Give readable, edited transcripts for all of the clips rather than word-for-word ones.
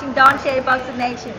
watching Don Shea Boxing Nation.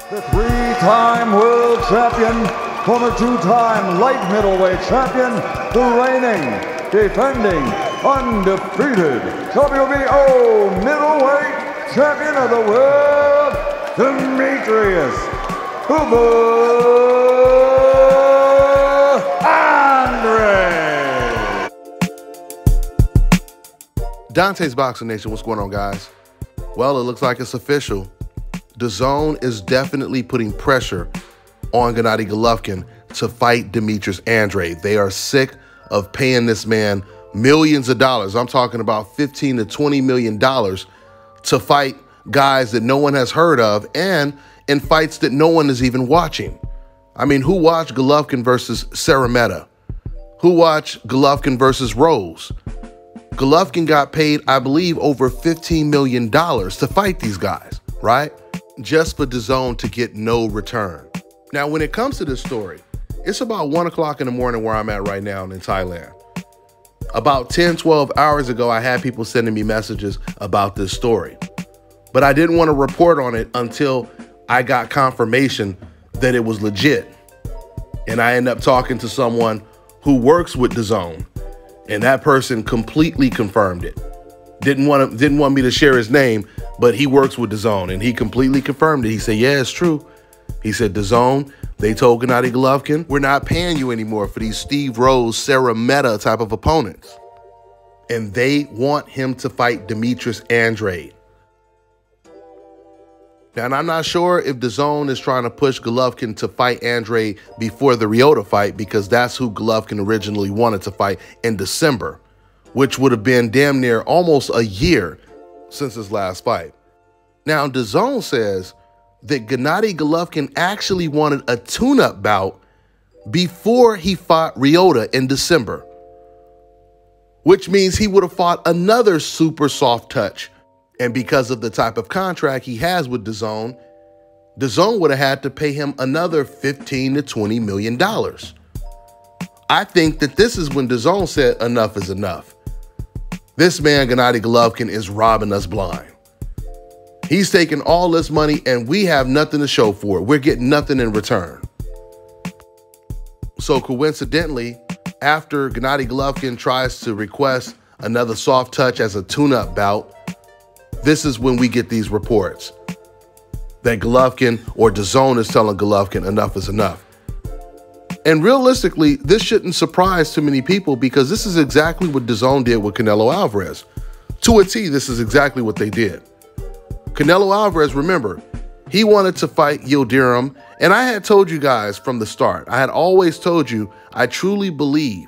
The three-time world champion, former two-time light middleweight champion, the reigning, defending, undefeated WBO middleweight champion of the world, Demetrius Andrade. Dante's Boxing Nation, what's going on, guys? Well, it looks like it's official. Dazn is definitely putting pressure on Gennady Golovkin to fight Demetrius Andrade. They are sick of paying this man millions of dollars. I'm talking about $15 to $20 million to fight guys that no one has heard of and in fights that no one is even watching. I mean, who watched Golovkin versus Sarametta? Who watched Golovkin versus Rose? Golovkin got paid, I believe, over $15 million to fight these guys, right? Just for Dazn to get no return. Now, when it comes to this story, it's about 1 o'clock in the morning where I'm at right now in Thailand. About 10, 12 hours ago, I had people sending me messages about this story. But I didn't want to report on it until I got confirmation that it was legit. And I ended up talking to someone who works with Dazn, and that person completely confirmed it. Didn't want me to share his name, but he works with Dazn, and he completely confirmed it. He said, yeah, it's true. He said, Dazn, they told Gennady Golovkin, we're not paying you anymore for these Steve Rose, Sarametta type of opponents. And they want him to fight Demetrius Andrade. Now, and I'm not sure if Dazn is trying to push Golovkin to fight Andrade before the Ryota fight, because that's who Golovkin originally wanted to fight in December, which would have been damn near almost a year since his last fight. Now, Dazn says that Gennady Golovkin actually wanted a tune-up bout before he fought Ryota in December, which means he would have fought another super soft touch. And because of the type of contract he has with Dazn, Dazn would have had to pay him another $15 to $20 million. I think that this is when Dazn said enough is enough. This man, Gennady Golovkin, is robbing us blind. He's taking all this money and we have nothing to show for it. We're getting nothing in return. So coincidentally, after Gennady Golovkin tries to request another soft touch as a tune-up bout, this is when we get these reports that Golovkin or Dazn is telling Golovkin enough is enough. And realistically, this shouldn't surprise too many people because this is exactly what Dazn did with Canelo Alvarez. To a T, this is exactly what they did. Canelo Alvarez, remember, he wanted to fight Yildirim, and I had told you guys from the start, I had always told you, I truly believe,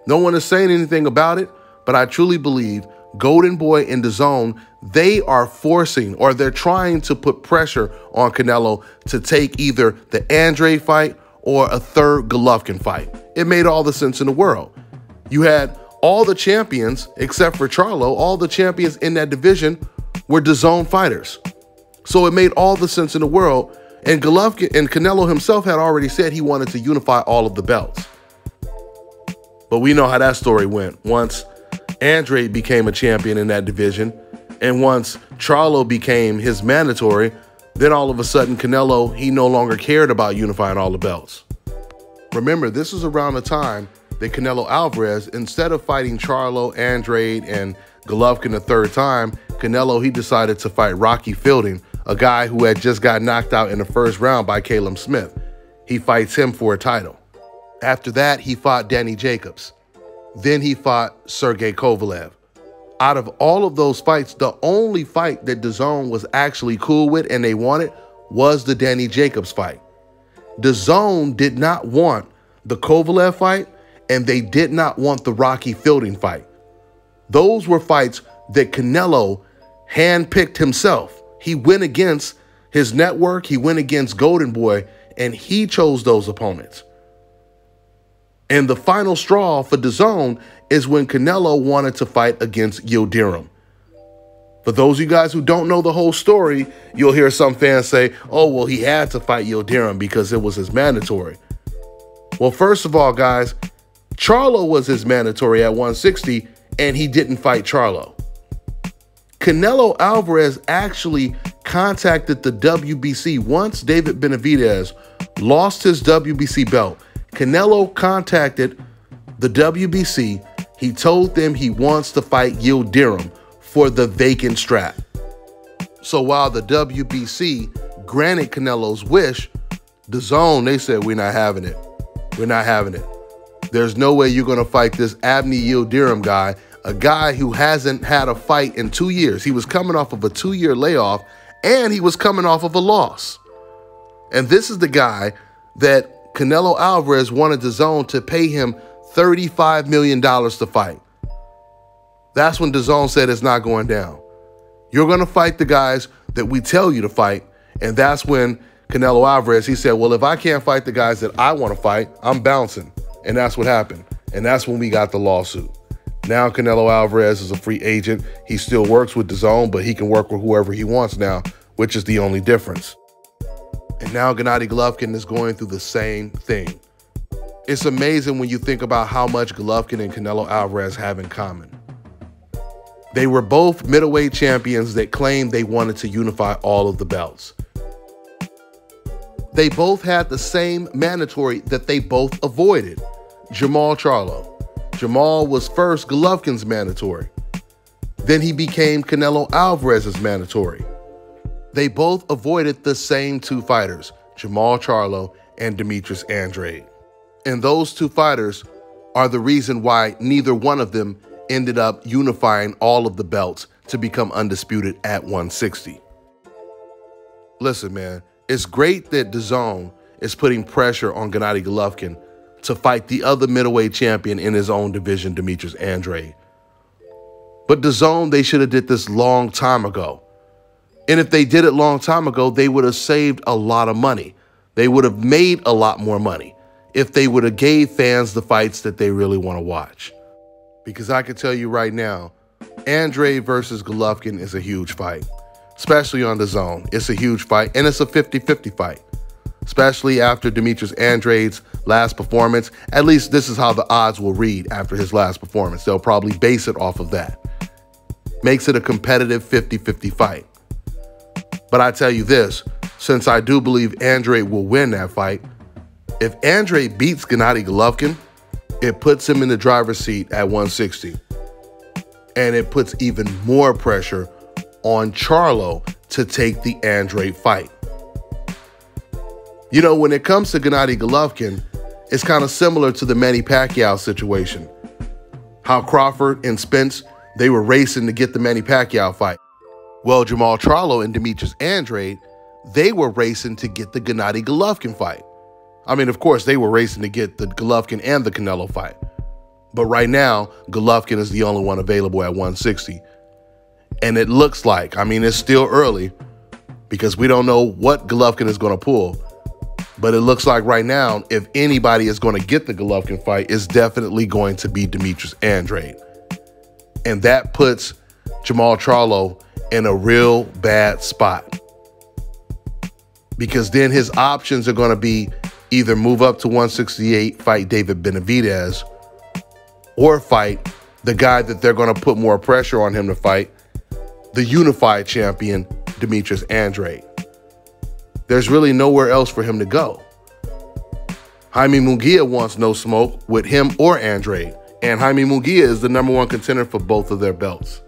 no one is saying anything about it, but I truly believe Golden Boy and Dazn, they are forcing or they're trying to put pressure on Canelo to take either the Andrade fight or a third Golovkin fight. It made all the sense in the world. You had all the champions, except for Charlo, all the champions in that division were Dazn fighters. So it made all the sense in the world. And Golovkin and Canelo himself had already said he wanted to unify all of the belts. But we know how that story went. Once Andrade became a champion in that division, and once Charlo became his mandatory, then all of a sudden Canelo, he no longer cared about unifying all the belts. Remember, this was around the time that Canelo Alvarez, instead of fighting Charlo, Andrade, and Golovkin the third time, Canelo, he decided to fight Rocky Fielding, a guy who had just got knocked out in the first round by Caleb Smith. He fights him for a title. After that, he fought Danny Jacobs. Then he fought Sergey Kovalev. Out of all of those fights, the only fight that Dazn was actually cool with and they wanted was the Danny Jacobs fight. Dazn did not want the Kovalev fight, and they did not want the Rocky Fielding fight. Those were fights that Canelo handpicked himself. He went against his network, he went against Golden Boy, and he chose those opponents. And the final straw for Dazn is when Canelo wanted to fight against Yildirim. For those of you guys who don't know the whole story, you'll hear some fans say, oh, well, he had to fight Yildirim because it was his mandatory. Well, first of all, guys, Charlo was his mandatory at 160, and he didn't fight Charlo. Canelo Alvarez actually contacted the WBC once David Benavidez lost his WBC belt. Canelo contacted the WBC. He told them he wants to fight Yildirim for the vacant strap. So while the WBC granted Canelo's wish, Dazn, they said, we're not having it. We're not having it. There's no way you're going to fight this Abney Yildirim guy, a guy who hasn't had a fight in 2 years. He was coming off of a 2-year layoff, and he was coming off of a loss. And this is the guy that Canelo Alvarez wanted Dazn to pay him $35 million to fight. That's when Dazn said it's not going down. You're going to fight the guys that we tell you to fight. And that's when Canelo Alvarez, he said, well, if I can't fight the guys that I want to fight, I'm bouncing. And that's what happened. And that's when we got the lawsuit. Now Canelo Alvarez is a free agent. He still works with Dazn, but he can work with whoever he wants now, which is the only difference. And now Gennady Golovkin is going through the same thing. It's amazing when you think about how much Golovkin and Canelo Alvarez have in common. They were both middleweight champions that claimed they wanted to unify all of the belts. They both had the same mandatory that they both avoided, Jermall Charlo. Jermall was first Golovkin's mandatory. Then he became Canelo Alvarez's mandatory. They both avoided the same two fighters, Jermall Charlo and Demetrius Andrade. And those two fighters are the reason why neither one of them ended up unifying all of the belts to become undisputed at 160. Listen, man, it's great that Dazn is putting pressure on Gennady Golovkin to fight the other middleweight champion in his own division, Demetrius Andrade. But Dazn, they should have did this long time ago. And if they did it long time ago, they would have saved a lot of money. They would have made a lot more money if they would have gave fans the fights that they really want to watch. Because I can tell you right now, Andrade versus Golovkin is a huge fight, especially on Dazn. It's a huge fight, and it's a 50-50 fight, especially after Demetrius Andrade's last performance. At least this is how the odds will read after his last performance. They'll probably base it off of that. Makes it a competitive 50-50 fight. But I tell you this, since I do believe Andrade will win that fight, if Andrade beats Gennady Golovkin, it puts him in the driver's seat at 160. And it puts even more pressure on Charlo to take the Andrade fight. You know, when it comes to Gennady Golovkin, it's kind of similar to the Manny Pacquiao situation. How Crawford and Spence, they were racing to get the Manny Pacquiao fight. Well, Jermall Charlo and Demetrius Andrade, they were racing to get the Gennady Golovkin fight. I mean, of course, they were racing to get the Golovkin and the Canelo fight. But right now, Golovkin is the only one available at 160. And it looks like, I mean, it's still early because we don't know what Golovkin is going to pull. But it looks like right now, if anybody is going to get the Golovkin fight, it's definitely going to be Demetrius Andrade. And that puts Jermall Charlo in a real bad spot. Because then his options are going to be either move up to 168, fight David Benavidez, or fight the guy that they're going to put more pressure on him to fight, the unified champion, Demetrius Andrade. There's really nowhere else for him to go. Jaime Munguia wants no smoke with him or Andrade, and Jaime Munguia is the #1 contender for both of their belts.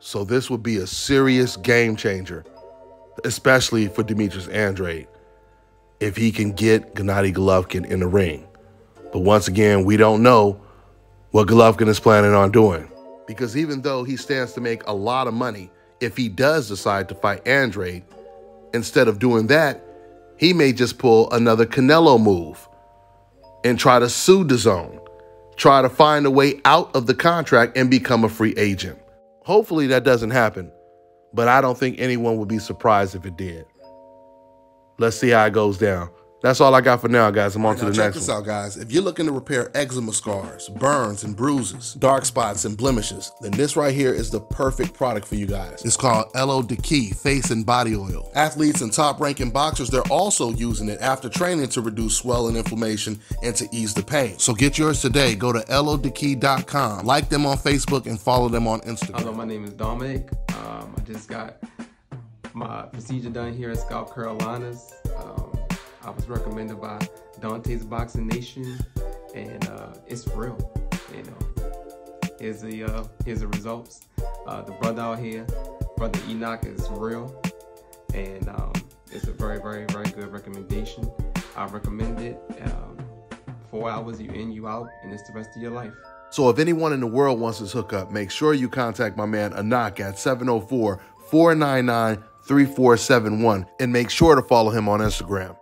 So this would be a serious game changer, especially for Demetrius Andrade, if he can get Gennady Golovkin in the ring. But once again, we don't know what Golovkin is planning on doing. Because even though he stands to make a lot of money, if he does decide to fight Andrade, instead of doing that, he may just pull another Canelo move and try to sue Dazn, try to find a way out of the contract and become a free agent. Hopefully that doesn't happen, but I don't think anyone would be surprised if it did. Let's see how it goes down. That's all I got for now, guys. I'm on to the Check next this one. out, guys. If you're looking to repair eczema scars, burns and bruises, dark spots and blemishes, then this right here is the perfect product for you guys. It's called LO Key Face and Body Oil. Athletes and top-ranking boxers, they're also using it after training to reduce swelling, inflammation, and to ease the pain. So get yours today. Go to lodekey.com, like them on Facebook, and follow them on Instagram. Hello, my name is Dominic. I just got my procedure done here at Scalp Carolinas. I was recommended by Dante's Boxing Nation, and it's real. You know, here's the results. The brother out here, Brother Enoch, is real, and it's a very, very, very good recommendation. I recommend it. 4 hours, you in, you out, and it's the rest of your life. So if anyone in the world wants this hookup, make sure you contact my man Enoch at 704-499-3471 and make sure to follow him on Instagram.